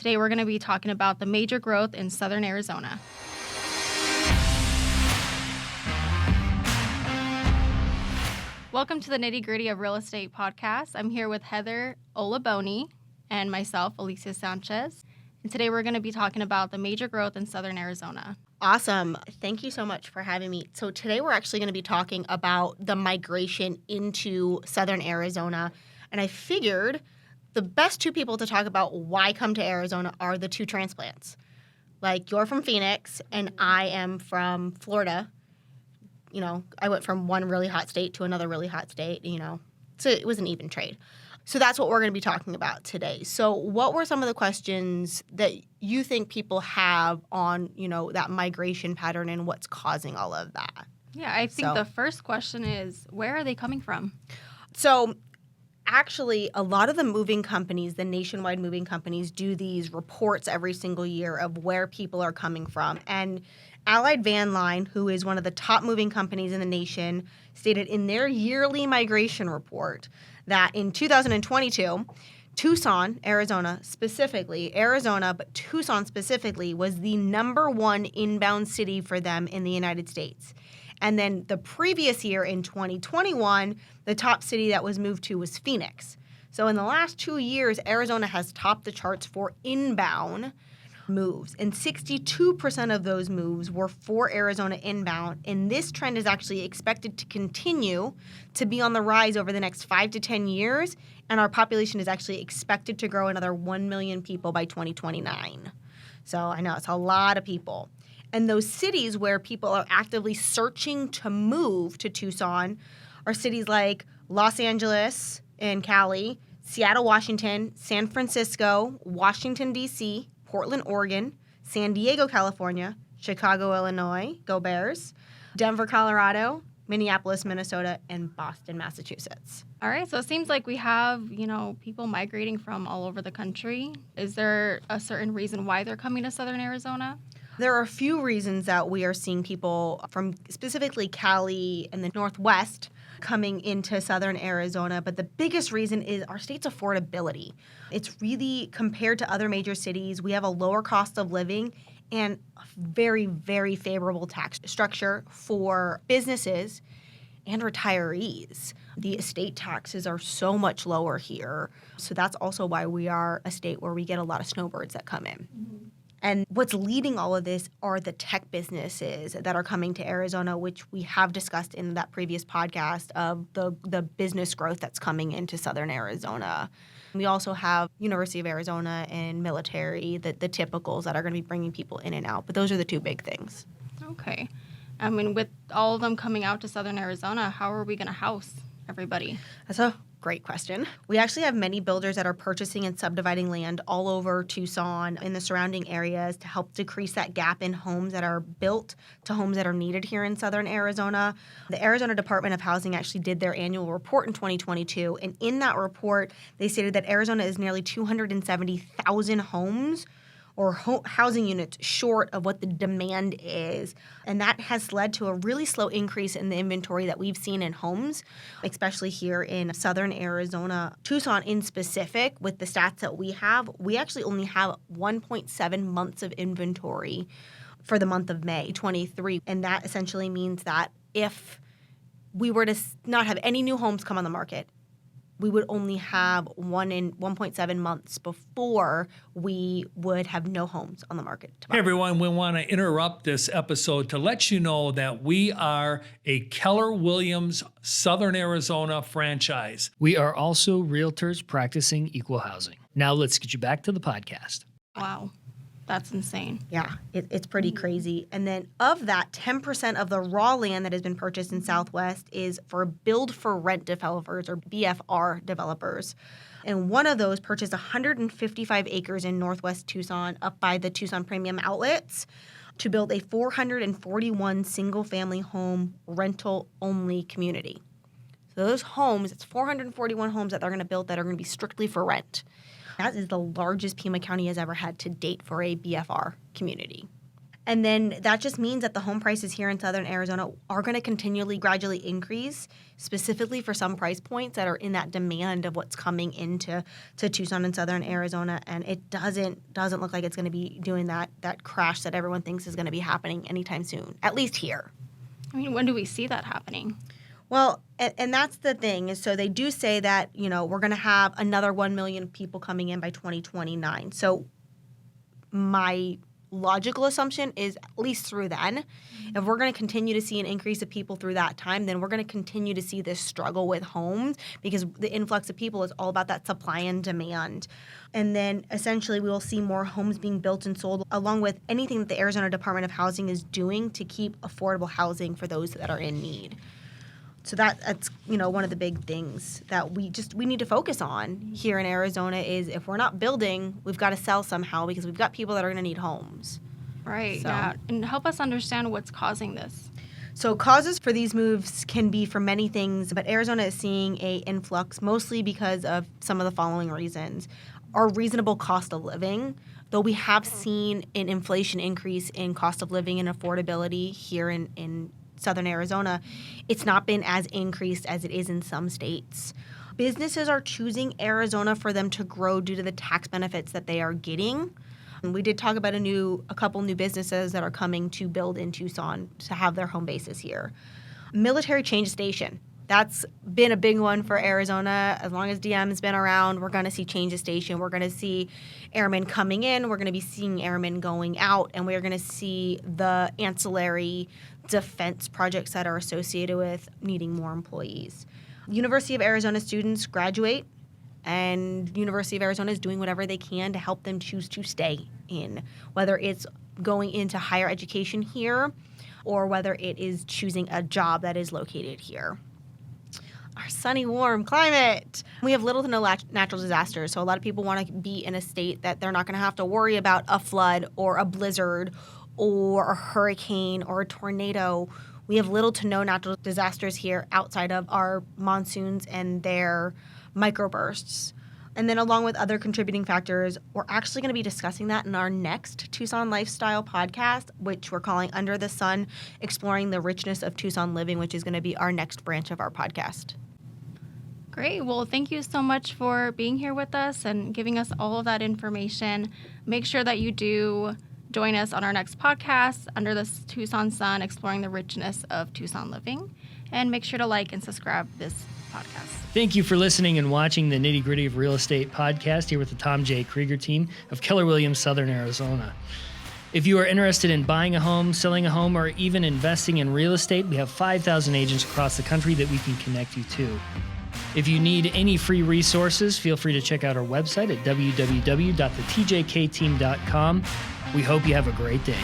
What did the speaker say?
Today we're going to be talking about the major growth in southern Arizona. Welcome to the Nitty Gritty of Real Estate podcast. I'm here with Heather Oliboni and myself, Alicia Sanchez. And today we're going to be talking about the major growth in southern Arizona. Awesome. Thank you so much for having me. So today we're actually going to be talking about the migration into southern Arizona. And I figured the best two people to talk about why come to Arizona are the two transplants. Like, you're from Phoenix and I am from Florida. You know, I went from one really hot state to another really hot state, so it was an even trade. So that's what we're going to be talking about today. So what were some of the questions that you think people have on, that migration pattern and what's causing all of that? Yeah, I think the first question is, where are they coming from? So actually, a lot of the moving companies, the nationwide moving companies, do these reports every single year of where people are coming from. And Allied Van Line, who is one of the top moving companies in the nation, stated in their yearly migration report that in 2022, Tucson, Arizona, but Tucson specifically, was the number one inbound city for them in the United States. And then the previous year, in 2021, the top city that was moved to was Phoenix. So in the last 2 years, Arizona has topped the charts for inbound moves. And 62% of those moves were for Arizona inbound. And this trend is actually expected to continue to be on the rise over the next 5 to 10 years. And our population is actually expected to grow another 1 million people by 2029. So I know it's a lot of people. And those cities where people are actively searching to move to Tucson are cities like Los Angeles and Cali, Seattle, Washington, San Francisco, Washington, D.C., Portland, Oregon, San Diego, California, Chicago, Illinois, go Bears, Denver, Colorado, Minneapolis, Minnesota, and Boston, Massachusetts. All right, so it seems like we have, people migrating from all over the country. Is there a certain reason why they're coming to southern Arizona? There are a few reasons that we are seeing people from specifically Cali and the Northwest coming into southern Arizona, but the biggest reason is our state's affordability. It's really, compared to other major cities, we have a lower cost of living and a very, very favorable tax structure for businesses and retirees. The estate taxes are so much lower here. So that's also why we are a state where we get a lot of snowbirds that come in. Mm-hmm. And what's leading all of this are the tech businesses that are coming to Arizona, which we have discussed in that previous podcast of the business growth that's coming into southern Arizona. We also have University of Arizona and military, the typicals that are going to be bringing people in and out. But those are the two big things. Okay. I mean, with all of them coming out to southern Arizona, how are we going to house everybody? That's a great question. We actually have many builders that are purchasing and subdividing land all over Tucson in the surrounding areas to help decrease that gap in homes that are built to homes that are needed here in southern Arizona. The Arizona Department of Housing actually did their annual report in 2022, and in that report, they stated that Arizona is nearly 270,000 homes or housing units short of what the demand is. And that has led to a really slow increase in the inventory that we've seen in homes, especially here in southern Arizona. Tucson in specific, with the stats that we actually only have 1.7 months of inventory for the month of May 23. And that essentially means that if we were to not have any new homes come on the market, we would only have 1.7 months before we would have no homes on the market to buy. Hey everyone, we want to interrupt this episode to let you know that we are a Keller Williams Southern Arizona franchise. We are also realtors practicing equal housing. Now let's get you back to the podcast. Wow. That's insane. Yeah, it's pretty crazy. And then of that, 10% of the raw land that has been purchased in Southwest is for build-for-rent developers or BFR developers. And one of those purchased 155 acres in northwest Tucson up by the Tucson Premium Outlets to build a 441 single-family home rental-only community. So those homes, it's 441 homes that they're going to build that are going to be strictly for rent. That is the largest Pima County has ever had to date for a BFR community. And then that just means that the home prices here in Southern Arizona are going to continually, gradually increase, specifically for some price points that are in that demand of what's coming into Tucson and Southern Arizona. And it doesn't look like it's going to be doing that crash that everyone thinks is going to be happening anytime soon, at least here. I mean, when do we see that happening? Well, and that's the thing is, so they do say that, we're going to have another 1 million people coming in by 2029. So my logical assumption is at least through then. If we're going to continue to see an increase of people through that time, then we're going to continue to see this struggle with homes because the influx of people is all about that supply and demand. And then essentially we will see more homes being built and sold along with anything that the Arizona Department of Housing is doing to keep affordable housing for those that are in need. So that's one of the big things that we need to focus on here in Arizona is if we're not building, we've got to sell somehow because we've got people that are going to need homes. Right, So. yeah. And help us understand what's causing this. So causes for these moves can be for many things, but Arizona is seeing a influx mostly because of some of the following reasons. Our reasonable cost of living, though we have seen an inflation increase in cost of living and affordability here in Southern Arizona, it's not been as increased as it is in some states. Businesses are choosing Arizona for them to grow due to the tax benefits that they are getting. And we did talk about a couple new businesses that are coming to build in Tucson to have their home bases here. Military change station. That's been a big one for Arizona. As long as DM's been around, we're going to see change of station. We're going to see airmen coming in. We're going to be seeing airmen going out. And we're going to see the ancillary defense projects that are associated with needing more employees. University of Arizona students graduate, and University of Arizona is doing whatever they can to help them choose to stay in, whether it's going into higher education here or whether it is choosing a job that is located here. Our sunny, warm climate. We have little to no natural disasters, so a lot of people want to be in a state that they're not going to have to worry about a flood or a blizzard or a hurricane or a tornado. We have little to no natural disasters here outside of our monsoons and their microbursts. And then along with other contributing factors, we're actually going to be discussing that in our next Tucson Lifestyle podcast, which we're calling Under the Sun, Exploring the Richness of Tucson Living, which is going to be our next branch of our podcast. Great. Well, thank you so much for being here with us and giving us all of that information. Make sure that you do join us on our next podcast, Under the Tucson Sun, Exploring the Richness of Tucson Living. And make sure to like and subscribe this podcast. Thank you for listening and watching the Nitty Gritty of Real Estate podcast here with the Tom J. Krieger team of Keller Williams, Southern Arizona. If you are interested in buying a home, selling a home, or even investing in real estate, we have 5,000 agents across the country that we can connect you to. If you need any free resources, feel free to check out our website at www.thetjkteam.com. We hope you have a great day.